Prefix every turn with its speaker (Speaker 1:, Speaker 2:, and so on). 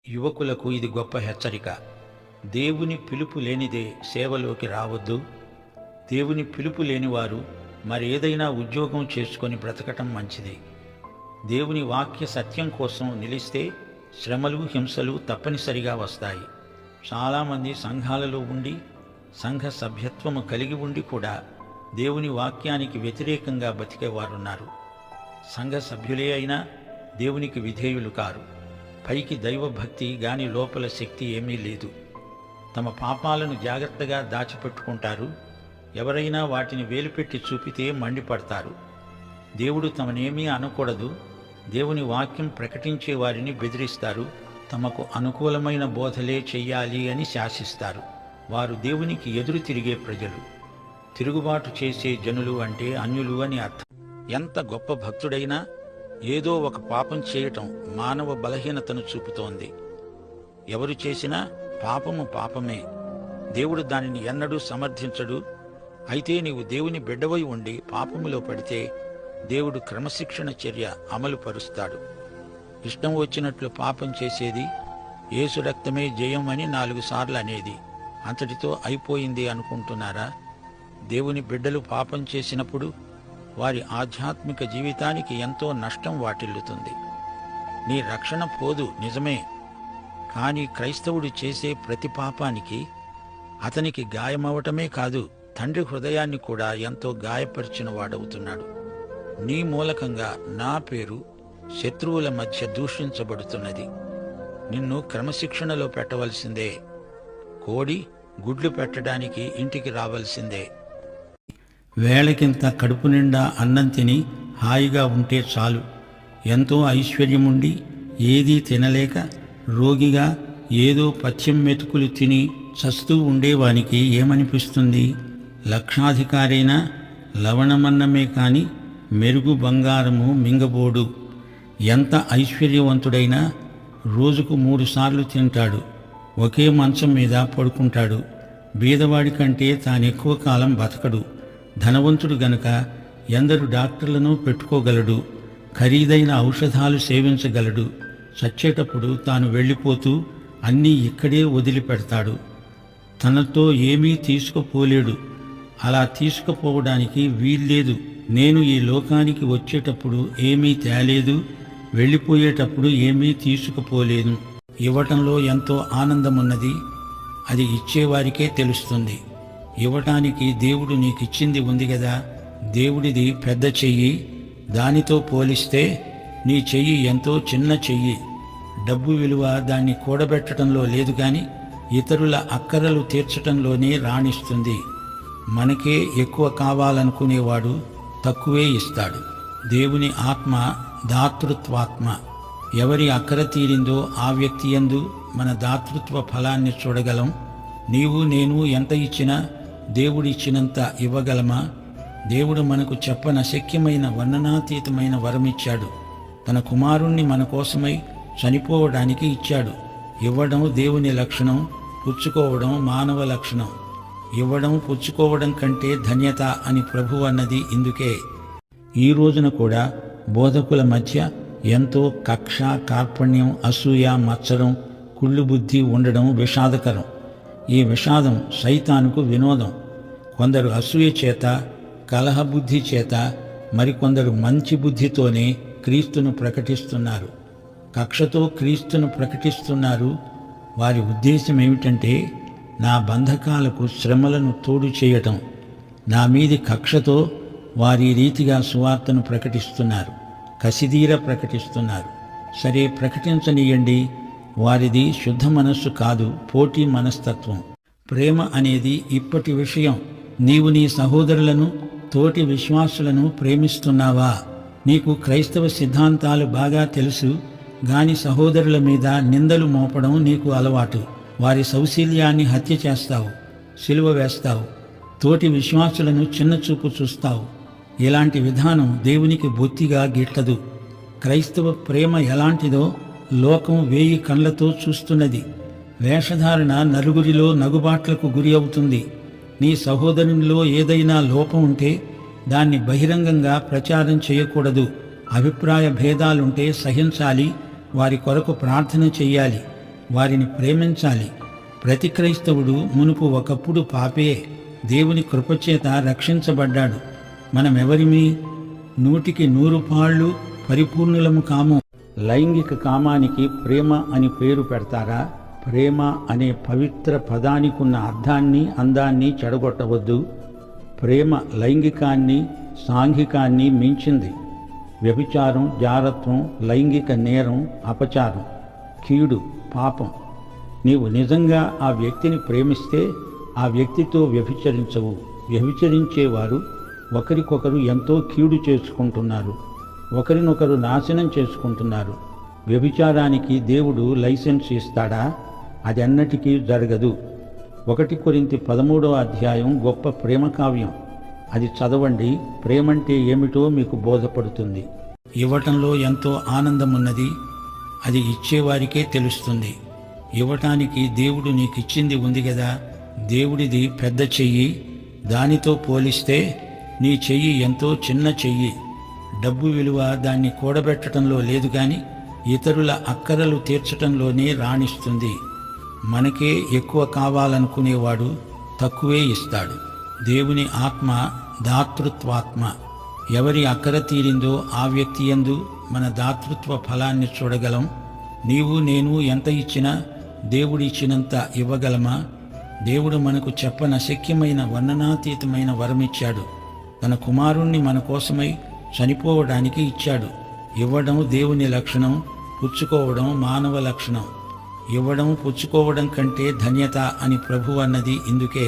Speaker 1: యువకులకు ఇది గొప్ప హెచ్చరిక. దేవుని పిలుపు లేనిదే సేవలోకి రావద్దు. దేవుని పిలుపు లేనివారు మరేదైనా ఉద్యోగం చేసుకొని బ్రతకటం మంచిది. దేవుని వాక్య సత్యం కోసం నిలిస్తే శ్రమలు, హింసలు తప్పనిసరిగా వస్తాయి. చాలామంది సంఘాలలో ఉండి, సంఘ సభ్యత్వము కలిగి ఉండి కూడా దేవుని వాక్యానికి వ్యతిరేకంగా బతికేవారున్నారు. సంఘ సభ్యులే అయినా దేవునికి విధేయులు కారు. పైకి దైవభక్తి గాని లోపల శక్తి ఏమీ లేదు. తమ పాపాలను జాగ్రత్తగా దాచిపెట్టుకుంటారు. ఎవరైనా వాటిని వేలుపెట్టి చూపితే మండిపడతారు. దేవుడు తమనేమీ అనకూడదు. దేవుని వాక్యం ప్రకటించే వారిని బెదిరిస్తారు. తమకు అనుకూలమైన బోధలే చెయ్యాలి అని శాసిస్తారు. వారు దేవునికి ఎదురు తిరిగే ప్రజలు. తిరుగుబాటు చేసే జనులు అంటే అన్యులు అని అర్థం. ఎంత గొప్ప భక్తుడైనా ఏదో ఒక పాపం చేయటం మానవ బలహీనతను చూపుతోంది. ఎవరు చేసినా పాపము పాపమే. దేవుడు దానిని ఎన్నడూ సమర్థించడు. అయితే నీవు దేవుని బిడ్డవై ఉండి పాపములో పడితే దేవుడు క్రమశిక్షణ చర్య అమలు పరుస్తాడు. ఇష్టం వచ్చినట్లు పాపం చేసేది, యేసు రక్తమే జయం అని 4 సార్లు అనేది అంతటితో అయిపోయింది అనుకుంటున్నారా? దేవుని బిడ్డలు పాపం చేసినప్పుడు వారి ఆధ్యాత్మిక జీవితానికి ఎంతో నష్టం వాటిల్లుతుంది. నీ రక్షణ పోదు నిజమే, కానీ క్రైస్తవుడు చేసే ప్రతి పాపానికి అతనికి గాయమవటమే కాదు, తండ్రి హృదయాన్ని కూడా ఎంతో గాయపరిచిన వాడవుతున్నాడు. నీ మూలకంగా నా పేరు శత్రువుల మధ్య దూషించబడుతున్నది. నిన్ను క్రమశిక్షణలో పెట్టవలసిందే. కోడి గుడ్లు పెట్టడానికి ఇంటికి రావలసిందే. వేళకింత కడుపు నిండా అన్నం తిని హాయిగా ఉంటే చాలు. ఎంతో ఐశ్వర్యముండి ఏదీ తినలేక రోగిగా ఏదో పథ్యం మెతుకులు తిని చస్తూ ఉండేవానికి ఏమనిపిస్తుంది? లక్షాధికారైనా లవణమన్నమే కాని మెరుగు బంగారము మింగబోడు. ఎంత ఐశ్వర్యవంతుడైనా రోజుకు 3 సార్లు తింటాడు. ఒకే మంచం మీద పడుకుంటాడు. బీదవాడి కంటే తానెక్కువ కాలం బతకడు. ధనవంతుడు గనుక ఎందరు డాక్టర్లను పెట్టుకోగలడు. ఖరీదైన ఔషధాలు సేవించగలడు. చచ్చేటప్పుడు తాను వెళ్ళిపోతూ అన్నీ ఇక్కడే వదిలిపెడతాడు. తనతో ఏమీ తీసుకుపోలేడు. అలా తీసుకుపోవడానికి వీల్లేదు. నేను ఈ లోకానికి వచ్చేటప్పుడు ఏమీ తేలేదు, వెళ్ళిపోయేటప్పుడు ఏమీ తీసుకుపోలేను. ఇవ్వటంలో ఎంతో ఆనందమున్నది. అది ఇచ్చేవారికే తెలుస్తుంది. ఇవ్వటానికి దేవుడు నీకిచ్చింది ఉంది గదా. దేవుడిది పెద్ద చెయ్యి. దానితో పోలిస్తే నీ చెయ్యి ఎంతో చిన్న చెయ్యి. డబ్బు విలువ దాన్ని కూడబెట్టడంలో లేదు గాని ఇతరుల అక్కరలు తీర్చటంలోనే రాణిస్తుంది. మనకే ఎక్కువ కావాలనుకునేవాడు తక్కువే ఇస్తాడు. దేవుని ఆత్మ దాతృత్వాత్మ. ఎవరి అక్కర తీరిందో ఆ వ్యక్తి యందు మన దాతృత్వ ఫలాన్ని చూడగలం. నీవు నేను ఎంత ఇచ్చినా దేవుడిచ్చినంత ఇవ్వగలమా? దేవుడు మనకు చెప్పనశక్యమైన వర్ణనాతీతమైన వరమిచ్చాడు. తన కుమారుణ్ణి మన కోసమై చనిపోవడానికి ఇచ్చాడు. ఇవ్వడం దేవుని లక్షణం, పుచ్చుకోవడం మానవ లక్షణం. ఇవ్వడం పుచ్చుకోవడం కంటే ధన్యత అని ప్రభువు అన్నది ఇందుకే. ఈ రోజున కూడా బోధకుల మధ్య ఎంతో కక్ష, కార్పణ్యం, అసూయ, మత్సరం, కుళ్ళు బుద్ధి ఉండడం విషాదకరం. ఈ విషాదం సైతానుకు వినోదం. కొందరు అసూయ చేత, కలహబుద్ధి చేత, మరికొందరు మంచి బుద్ధితోనే క్రీస్తును ప్రకటిస్తున్నారు. కక్షతో క్రీస్తును ప్రకటిస్తున్నారు. వారి ఉద్దేశం ఏమిటంటే నా బంధకాలకు శ్రమలను తోడు చేయటం. నా మీది కక్షతో వారి రీతిగా సువార్తను ప్రకటిస్తున్నారు. కసిదీర ప్రకటిస్తున్నారు. సరే, ప్రకటించనీయండి. వారిది శుద్ధ మనస్సు కాదు, పోటీ మనస్తత్వం. ప్రేమ అనేది ఇప్పటి విషయం. నీవు నీ సహోదరులను, తోటి విశ్వాసులను ప్రేమిస్తున్నావా? నీకు క్రైస్తవ సిద్ధాంతాలు బాగా తెలుసు గాని సహోదరుల మీద నిందలు మోపడం నీకు అలవాటు. వారి సౌశీల్యాన్ని హత్య చేస్తావు, సిలువ వేస్తావు. తోటి విశ్వాసులను చిన్నచూపు చూస్తావు. ఇలాంటి విధానం దేవునికి బొత్తిగా గిట్టదు. క్రైస్తవ ప్రేమ ఎలాంటిదో లోకం 1000 కళ్ళతో చూస్తున్నది. వేషధారణ నలుగురిలో నగుబాట్లకు గురి అవుతుంది. నీ సహోదరునిలో ఏదైనా లోపం ఉంటే దాన్ని బహిరంగంగా ప్రచారం చేయకూడదు. అభిప్రాయ భేదాలుంటే సహించాలి. వారి కొరకు ప్రార్థన చెయ్యాలి. వారిని ప్రేమించాలి. ప్రతి క్రైస్తవుడు మునుపు ఒకప్పుడు పాపే, దేవుని కృపచేత రక్షించబడ్డాడు. మనమెవరిమి? 100కి 100 పరిపూర్ణులము కాము. లైంగిక కామానికి ప్రేమ అని పేరు పెడతారా? ప్రేమ అనే పవిత్ర పదానికున్న అర్థాన్ని, అందాన్ని చెడగొట్టవద్దు. ప్రేమ లైంగికాన్ని, సాంఘికాన్ని మించింది. వ్యభిచారం, జారత్వం, లైంగిక నేరం, అపచారం, కీడు, పాపం. నీవు నిజంగా ఆ వ్యక్తిని ప్రేమిస్తే ఆ వ్యక్తితో వ్యభిచరించవు. వ్యభిచరించేవారు ఒకరికొకరు ఎంతో కీడు చేసుకుంటున్నారు, ఒకరినొకరు నాశనం చేసుకుంటున్నారు. వ్యభిచారానికి దేవుడు లైసెన్స్ ఇస్తాడా? అది అన్నటికీ జరగదు. 1 కొరింథీ 13వ అధ్యాయం గొప్ప ప్రేమ కావ్యం. అది చదవండి. ప్రేమంటే ఏమిటో మీకు బోధపడుతుంది. ఇవ్వటంలో ఎంతో ఆనందమున్నది. అది ఇచ్చేవారికే తెలుస్తుంది. ఇవ్వటానికి దేవుడు నీకిచ్చింది ఉంది కదా. దేవుడిది పెద్ద చెయ్యి. దానితో పోలిస్తే నీ చెయ్యి ఎంతో చిన్న చెయ్యి. డబ్బు విలువ దాన్ని కూడబెట్టడంలో లేదు గాని ఇతరుల అక్కరలు తీర్చటంలోనే రాణిస్తుంది. మనకే ఎక్కువ కావాలనుకునేవాడు తక్కువే ఇస్తాడు. దేవుని ఆత్మ దాతృత్వాత్మ. ఎవరి అక్కర తీరిందో ఆ వ్యక్తి యందు మన దాతృత్వ ఫలాన్ని చూడగలం. నీవు నేను ఎంత ఇచ్చినా దేవుడిచ్చినంత ఇవ్వగలమా? దేవుడు మనకు చెప్పనశక్యమైన వర్ణనాతీతమైన వరమిచ్చాడు. తన కుమారుణ్ణి మన కోసమై చనిపోవడానికి ఇచ్చాడు. ఇవ్వడం దేవుని లక్షణం, పుచ్చుకోవడం మానవ లక్షణం. ఇవ్వడం పుచ్చుకోవడం కంటే ధన్యత అని ప్రభువు అన్నది ఇందుకే.